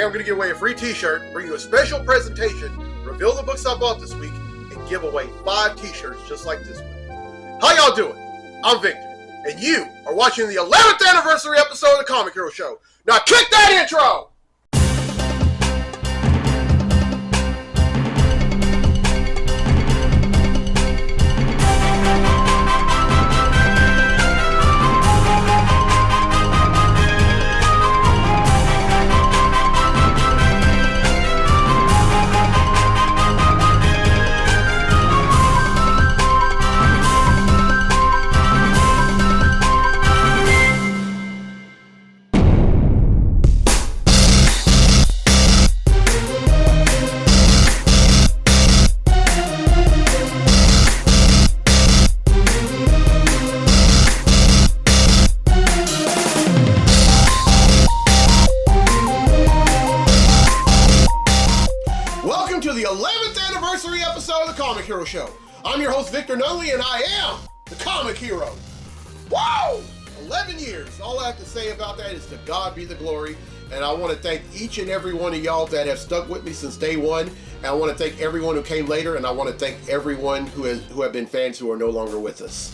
Today I'm going to give away a free t-shirt, bring you a special presentation, reveal the books I bought this week, and give away 5 t-shirts just like this one. How y'all doing? I'm Victor, and you are watching the 11th anniversary episode of the Comic Hero Show. Now kick that intro! Comic Hero Show. I'm your host, Victor Nunley, and I am the Comic Hero. Whoa! 11 years. All I have to say about that is to God be the glory. And I want to thank each and every one of y'all that have stuck with me since day one. And I want to thank everyone who came later, and I want to thank everyone who have been fans who are no longer with us.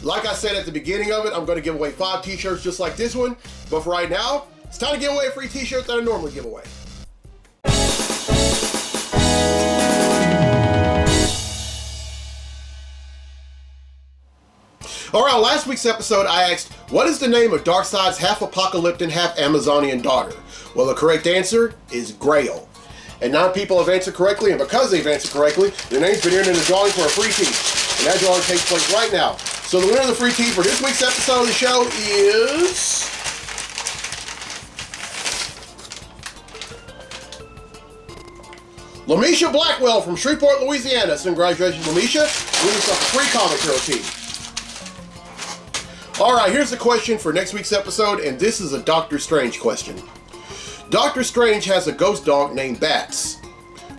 Like I said at the beginning of it, I'm going to give away 5 t-shirts just like this one. But for right now, it's time to give away a free t-shirt that I normally give away. Alright, last week's episode I asked, what is the name of Darkseid's half-apocalyptic, half-Amazonian daughter? Well, the correct answer is Grail. And 9 people have answered correctly, and because they've answered correctly, their name's been entered in the drawing for a free tee. And that drawing takes place right now. So the winner of the free tee for this week's episode of the show is... Lamisha Blackwell from Shreveport, Louisiana. So congratulations, Lamisha. Win yourself a free Comic Hero tee. Alright, here's the question for next week's episode, and this is a Doctor Strange question. Doctor Strange has a ghost dog named Bats.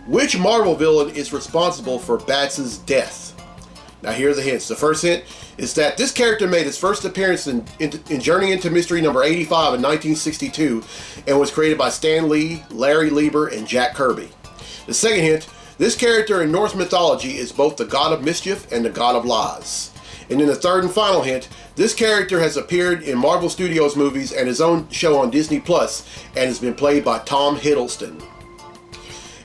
Which Marvel villain is responsible for Bats' death? Now here are the hints. The first hint is that this character made his first appearance in Journey into Mystery number 85 in 1962 and was created by Stan Lee, Larry Lieber, and Jack Kirby. The second hint, this character in Norse mythology is both the god of mischief and the god of lies. And then the third and final hint, this character has appeared in Marvel Studios movies and his own show on Disney Plus and has been played by Tom Hiddleston.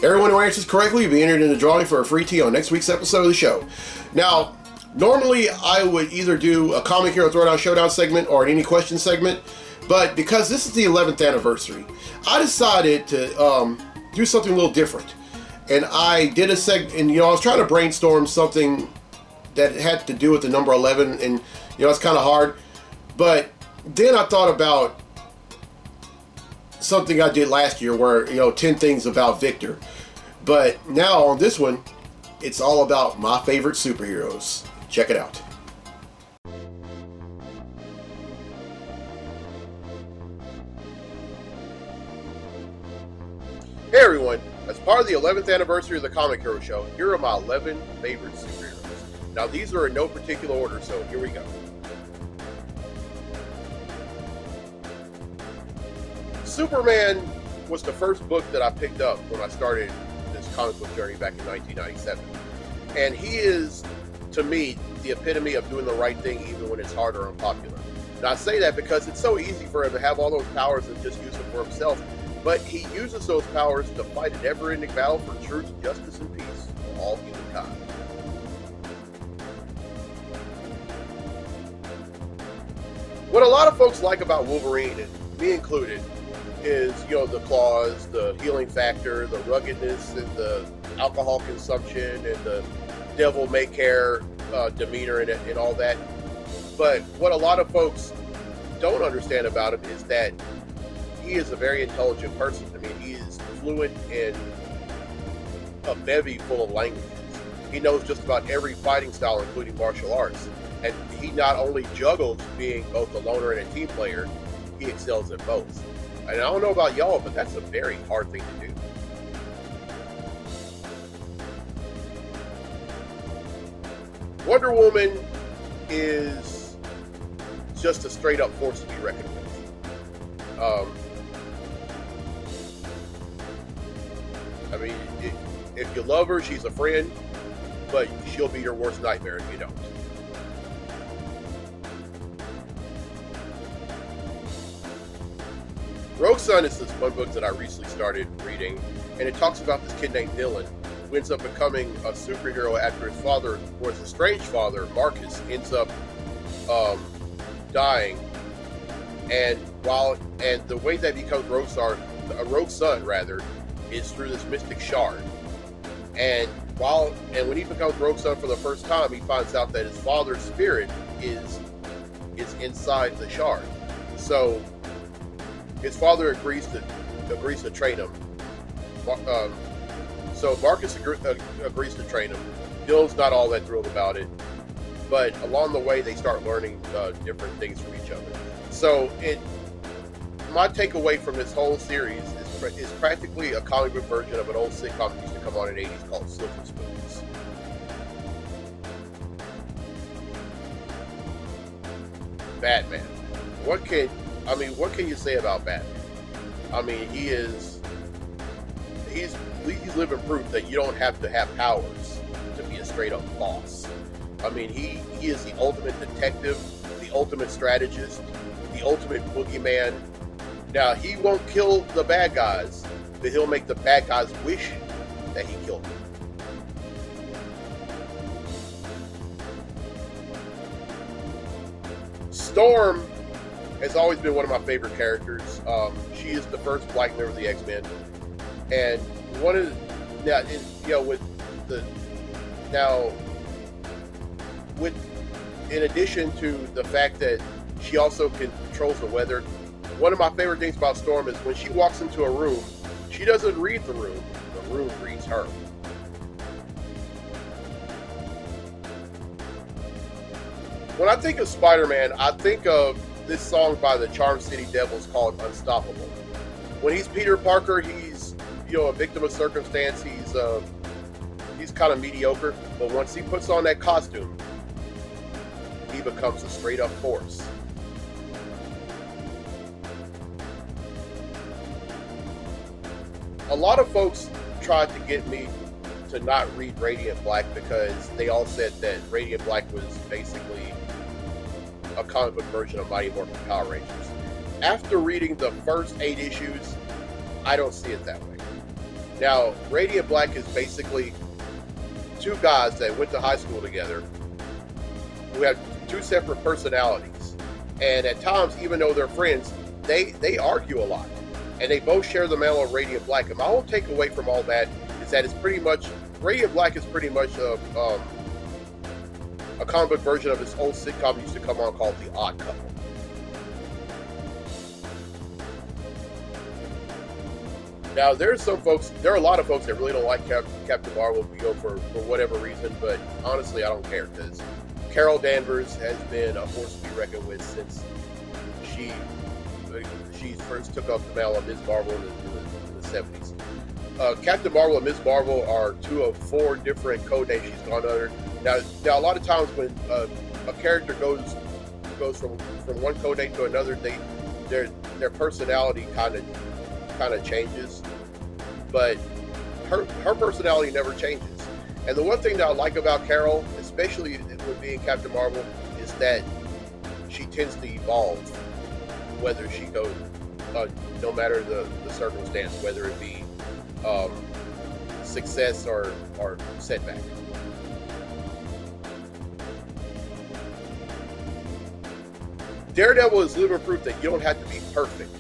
Everyone who answers correctly will be entered in the drawing for a free tee on next week's episode of the show. Now, normally I would either do a Comic Hero Throwdown Showdown segment or an Any Question segment, but because this is the 11th anniversary, I decided to do something a little different. And I did a segment, and I was trying to brainstorm something that had to do with the number 11, and it's kind of hard. But then I thought about something I did last year where, 10 things about Victor. But now on this one, it's all about my favorite superheroes. Check it out. Hey everyone, as part of the 11th anniversary of the Comic Hero Show, here are my 11 favorite superheroes. Now these are in no particular order, so here we go. Superman was the first book that I picked up when I started this comic book journey back in 1997. And he is, to me, the epitome of doing the right thing even when it's hard or unpopular. And I say that because it's so easy for him to have all those powers and just use them for himself. But he uses those powers to fight a never-ending battle for truth, justice, and peace for all humankind. What a lot of folks like about Wolverine, and me included, is, the claws, the healing factor, the ruggedness, and the alcohol consumption, and the devil-may-care demeanor and all that. But what a lot of folks don't understand about him is that he is a very intelligent person. I mean, he is fluent in a bevy full of languages. He knows just about every fighting style, including martial arts. And he not only juggles being both a loner and a team player, he excels at both. And I don't know about y'all, but that's a very hard thing to do. Wonder Woman is just a straight up force to be reckoned with. I mean, if you love her, she's a friend, but she'll be your worst nightmare if you don't. Rogue Son is this one book that I recently started reading, and it talks about this kid named Dylan, who ends up becoming a superhero after his father, or his estranged father, Marcus, ends up dying. And the way that he becomes Rogue Son rather, is through this mystic shard. And when he becomes Rogue Son for the first time, he finds out that his father's spirit is inside the shard. So his father agrees to train him. So Marcus agrees to train him. Dylan's not all that thrilled about it, but along the way they start learning different things from each other. So my takeaway from this whole series is practically a comic book version of an old sitcom that used to come on in the 80s called Silver Spoons. Batman. What can you say about Batman? I mean, he's living proof that you don't have to have powers to be a straight up boss. I mean, he is the ultimate detective, the ultimate strategist, the ultimate boogeyman. Now, he won't kill the bad guys, but he'll make the bad guys wish that he killed them. Storm has always been one of my favorite characters. She is the first black member of the X-Men, and one of in addition to the fact that she also controls the weather. One of my favorite things about Storm is when she walks into a room, she doesn't read the room reads her. When I think of Spider-Man, I think of this song by the Charm City Devils called Unstoppable. When he's Peter Parker, he's a victim of circumstance, he's kind of mediocre, but once he puts on that costume, he becomes a straight up force. A lot of folks tried to get me to not read Radiant Black because they all said that Radiant Black was basically a comic book version of Mighty Morphin Power Rangers. After reading the first 8 issues, I don't see it that way. Now, Radiant Black is basically 2 guys that went to high school together who have 2 separate personalities. And at times, even though they're friends, they argue a lot. And they both share the mantle of Radiant Black. And my whole takeaway from all that is that it's pretty much, Radiant Black is pretty much a comic book version of this old sitcom that used to come on called The Odd Couple. Now, there are a lot of folks that really don't like Captain Marvel for whatever reason, but honestly, I don't care, because Carol Danvers has been a force to be reckoned with since she first took up the mantle of Ms. Marvel in the 70s. Captain Marvel and Ms. Marvel are 2 of 4 different code names she's gone under. Now a lot of times when a character goes from one code name to another, their personality kind of changes, but her personality never changes. And the one thing that I like about Carol, especially with being Captain Marvel, is that she tends to evolve, whether she goes, no matter the circumstance, whether it be success or setback. Daredevil is living proof that you don't have to be perfect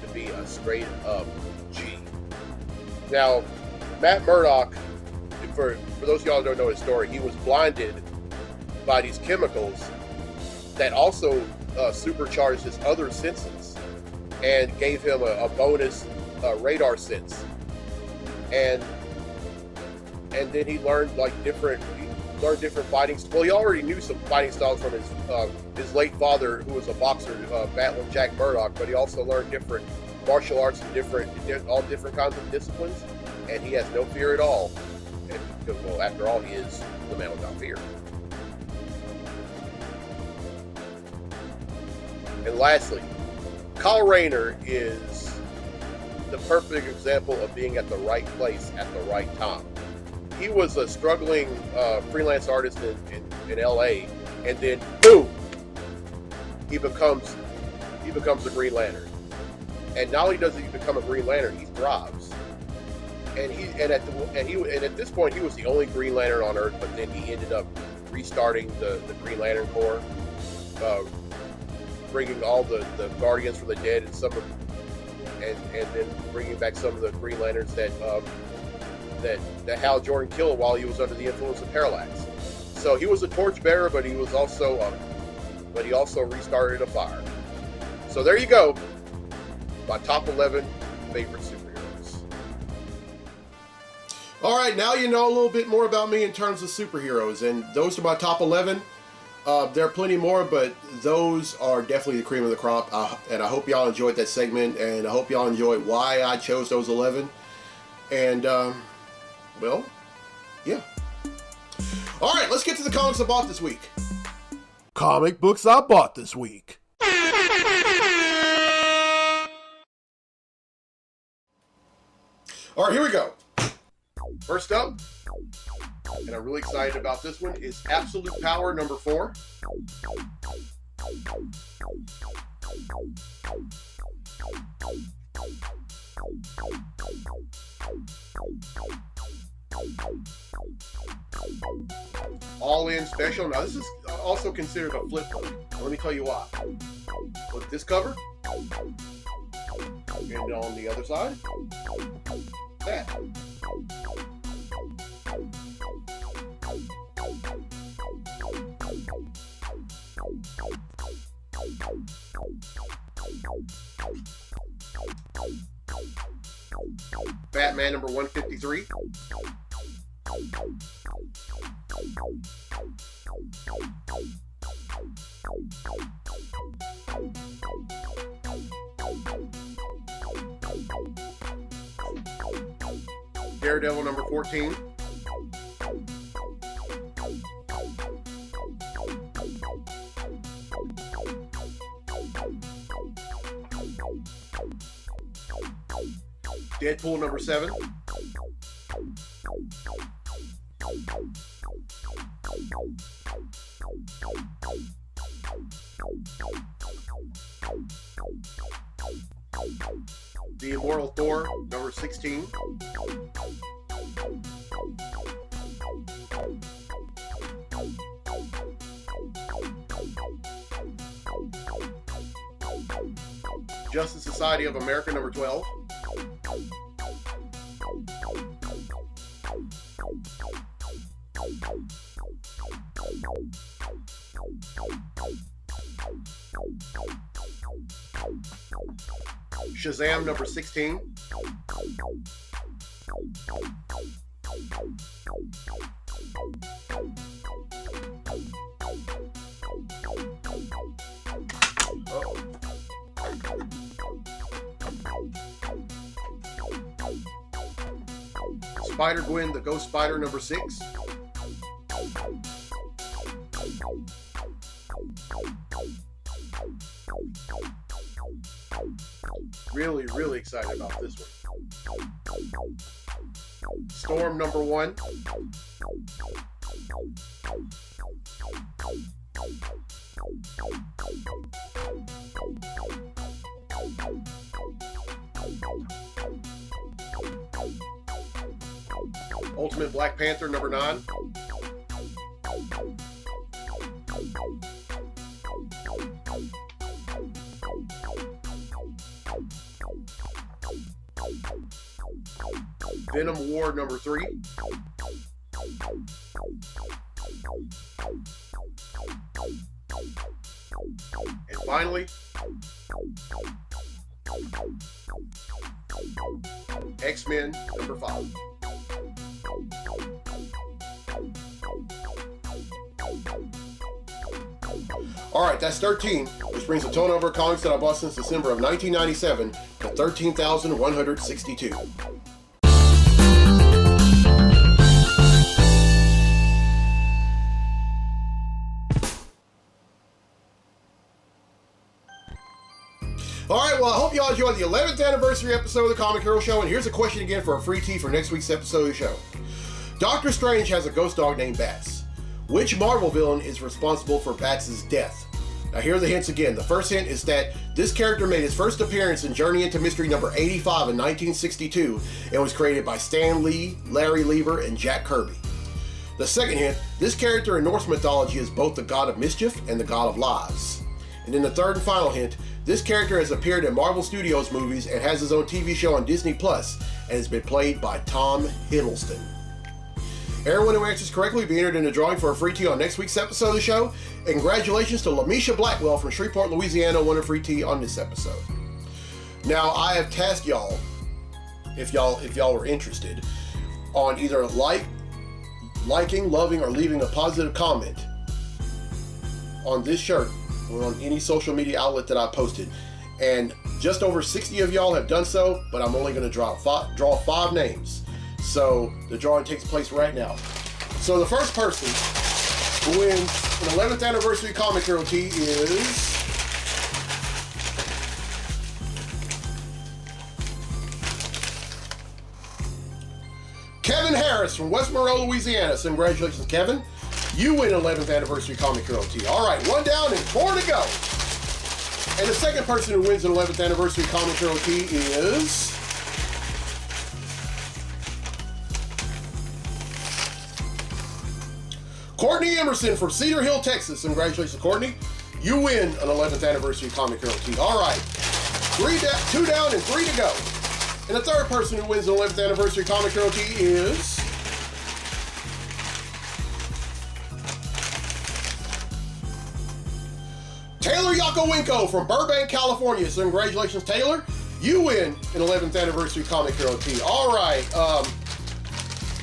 to be a straight up G. Now, Matt Murdock, for those of y'all who don't know his story, he was blinded by these chemicals that also supercharged his other senses and gave him a bonus radar sense. And then he learned different fighting. Well, he already knew some fighting styles from his late father, who was a boxer, battling Jack Murdock. But he also learned different martial arts and all different kinds of disciplines. And he has no fear at all. And because, well, after all, he is the man without fear. And lastly, Kyle Rayner is the perfect example of being at the right place at the right time. He was a struggling freelance artist in LA, and then boom, he becomes a Green Lantern. And not only does he become a Green Lantern, he thrives. And at this point he was the only Green Lantern on Earth, but then he ended up restarting the Green Lantern Corps, bringing all the Guardians from the Dead and then bringing back some of the Green Lanterns that Hal Jordan killed while he was under the influence of Parallax. So he was a torchbearer, but he also restarted a fire. So there you go, my top 11 favorite superheroes. All right, now you know a little bit more about me in terms of superheroes, and those are my top 11. There are plenty more, but those are definitely the cream of the crop. And I hope y'all enjoyed that segment, and I hope y'all enjoyed why I chose those 11. And, well, yeah. All right, let's get to the comics I bought this week. Comic books I bought this week. All right, here we go. First up, and I'm really excited about this one, is Absolute Power number 4. All in special. Now this is also considered a flip book. Let me tell you why. Look, this cover, and on the other side, that. Batman number 153. Daredevil number 14. Deadpool number 7. The Immortal Thor number 16. Justice Society of America number 12. Shazam number 16. Spider-Gwen, the Ghost Spider number 6. Really excited about this one. Storm number 1. Ultimate Black Panther number 9. Venom War number 3. And finally, X-Men number 5. Alright, that's 13, which brings the total number of comics that I bought since December of 1997 to 13,162. Alright, well, I hope y'all enjoyed the 11th anniversary episode of the Comic Hero Show, and here's a question again for a free tee for next week's episode of the show. Doctor Strange has a ghost dog named Bats. Which Marvel villain is responsible for Bats' death? Now here are the hints again. The first hint is that this character made his first appearance in Journey into Mystery number 85 in 1962 and was created by Stan Lee, Larry Lieber, and Jack Kirby. The second hint, this character in Norse mythology is both the god of mischief and the god of lies. And then the third and final hint, this character has appeared in Marvel Studios movies and has his own TV show on Disney Plus and has been played by Tom Hiddleston. Everyone who answers correctly will be entered in the drawing for a free tee on next week's episode of the show. And congratulations to Lamisha Blackwell from Shreveport, Louisiana, won a free tee on this episode. Now, I have tasked y'all, if y'all were interested, on either liking, loving, or leaving a positive comment on this shirt or on any social media outlet that I posted. And just over 60 of y'all have done so, but I'm only going to draw 5 names. So the drawing takes place right now. So the first person who wins an 11th anniversary Comic Hero tee is Kevin Harris from West Monroe, Louisiana. So congratulations, Kevin. You win an 11th anniversary Comic Hero tee. All right, 1 down and 4 to go. And the second person who wins an 11th anniversary Comic Hero tee is Courtney Emerson from Cedar Hill, Texas. Congratulations, Courtney. You win an 11th anniversary Comic Hero tee. All right, 2 down and 3 to go. And the third person who wins the 11th anniversary Comic Hero tee is Taylor Yakowinko from Burbank, California. So congratulations, Taylor. You win an 11th anniversary Comic Hero tee. All right,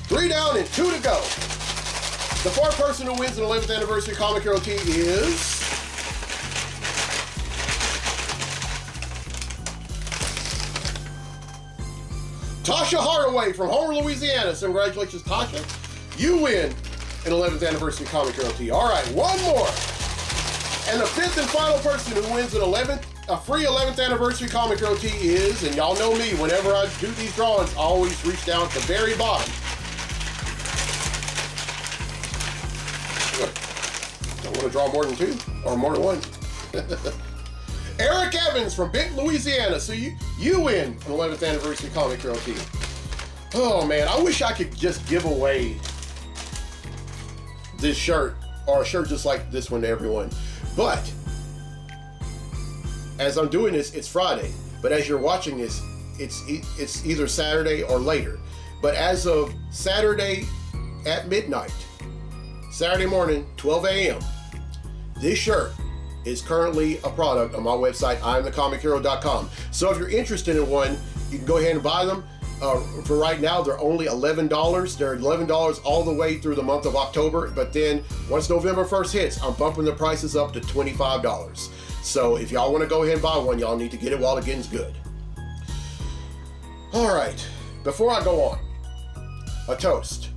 3 down and 2 to go. The fourth person who wins an 11th anniversary Comic Hero tee is Tasha Hardaway from Homer, Louisiana. So congratulations, Tasha. You win an 11th anniversary Comic Hero tee. All right, one more. And the fifth and final person who wins a free 11th anniversary Comic Hero tee is, and y'all know me, whenever I do these drawings, I always reach down to the very bottom. Don't want to draw more than 2 or more than 1. Eric Evans from Benton, Louisiana. So you win an 11th anniversary Comic Hero tee. Oh man, I wish I could just give away this shirt or a shirt just like this one to everyone. But as I'm doing this, it's Friday. But as you're watching this, it's either Saturday or later. But as of Saturday at midnight, Saturday morning, 12 a.m., this shirt is currently a product on my website, imthecomichero.com. So if you're interested in one, you can go ahead and buy them. For right now, they're only $11. They're $11 all the way through the month of October. But then once November 1st hits, I'm bumping the prices up to $25. So if y'all want to go ahead and buy one, y'all need to get it while it getting's good. All right, before I go on, a toast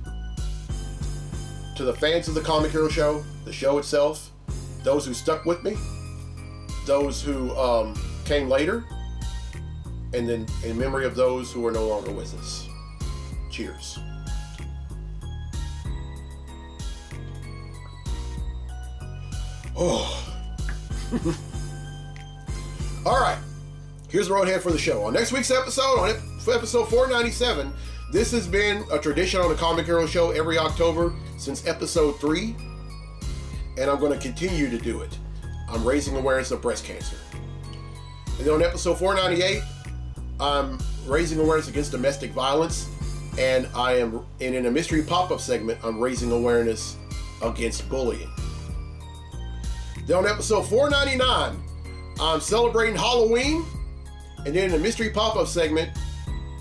to the fans of the Comic Hero Show, the show itself, those who stuck with me, those who came later, and then in memory of those who are no longer with us. Cheers. Oh. All right, here's the road ahead for the show. On next week's episode, on episode 497, this has been a tradition on the Comic Hero Show every October since episode 3. And I'm going to continue to do it. I'm raising awareness of breast cancer. And then on episode 498, I'm raising awareness against domestic violence. And in a mystery pop-up segment, I'm raising awareness against bullying. Then on episode 499, I'm celebrating Halloween. And then in the mystery pop-up segment,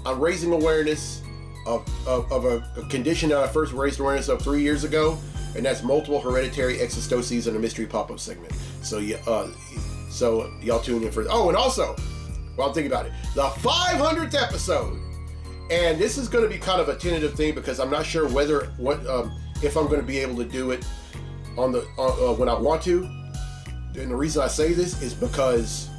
I'm raising awareness of a condition that I first raised awareness of 3 years ago. And that's multiple hereditary exostoses in a mystery pop-up segment. So y'all tune in for. Oh, and also, while I'm thinking about it, the 500th episode, and this is going to be kind of a tentative thing because I'm not sure if I'm going to be able to do it when I want to. And the reason I say this is because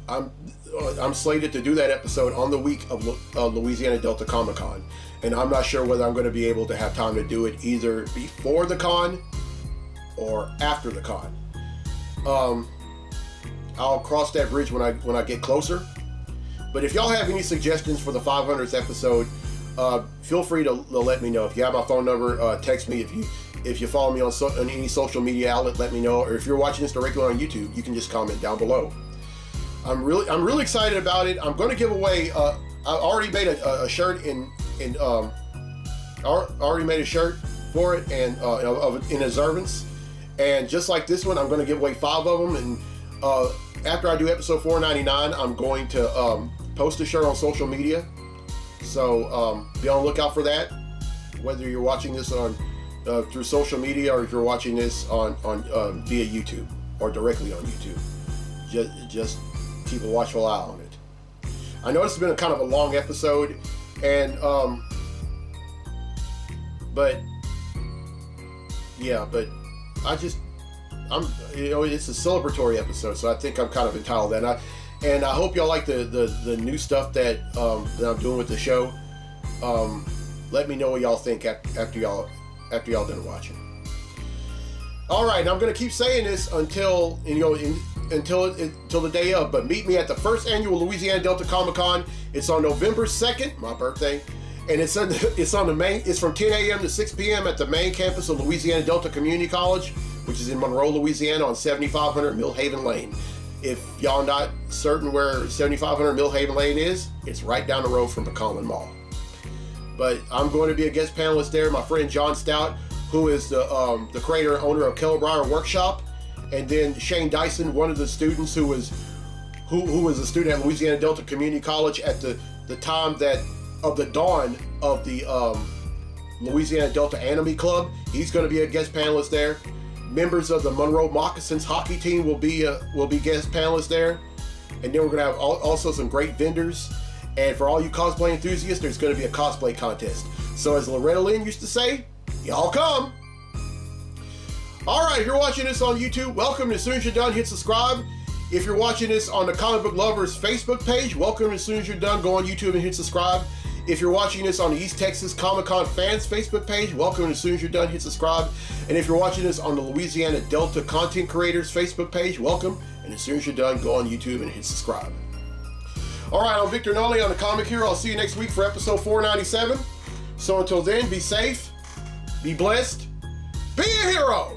I'm slated to do that episode on the week of Louisiana Delta Comic Con, and I'm not sure whether I'm going to be able to have time to do it either before the con or after the con. I'll cross that bridge when I get closer. But if y'all have any suggestions for the 500th episode, feel free to let me know. If you have my phone number, text me. If you follow me on any social media outlet, let me know. Or if you're watching this directly on YouTube, you can just comment down below. I'm really excited about it. I'm going to give away. I already made a shirt already made a shirt for it and in observance. And just like this one, I'm going to give away 5 of them. And after I do episode 499, I'm going to post a shirt on social media. So be on the lookout for that. Whether you're watching this on through social media or if you're watching this on via YouTube or directly on YouTube, just keep a watchful eye on it. I know it's been a kind of a long episode, and but it's a celebratory episode, so I think I'm kind of entitled to that. And I hope y'all like the new stuff that I'm doing with the show. Let me know what y'all think after y'all done watching. All right, I'm gonna keep saying this until the day of. But meet me at the first annual Louisiana Delta Comic Con. It's on November 2nd, my birthday, and it's from 10 a.m. to 6 p.m. at the main campus of Louisiana Delta Community College, which is in Monroe, Louisiana, on 7500 Millhaven Lane. If y'all not certain where 7500 Millhaven Lane is, it's right down the road from the Common Mall. But I'm going to be a guest panelist there. My friend John Stout, who is the creator and owner of Kellebriar Workshop, and then Shane Dyson, one of the students who was a student at Louisiana Delta Community College at the time of the dawn of the Louisiana Delta Anime Club. He's going to be a guest panelist there. Members of the Monroe Moccasins hockey team will be guest panelists there, and then we're going to have also some great vendors. And for all you cosplay enthusiasts, there's going to be a cosplay contest. So as Loretta Lynn used to say, y'all come. All right, if you're watching this on YouTube, welcome. As soon as you're done, hit subscribe. If you're watching this on the Comic Book Lovers Facebook page, welcome. As soon as you're done, go on YouTube and hit subscribe. If you're watching this on the East Texas Comic Con Fans Facebook page, welcome. As soon as you're done, hit subscribe. And if you're watching this on the Louisiana Delta Content Creators Facebook page, welcome. And as soon as you're done, go on YouTube and hit subscribe. All right, I'm Victor Nolly on the Comic Hero. I'll see you next week for episode 497. So until then, be safe, be blessed, be a hero.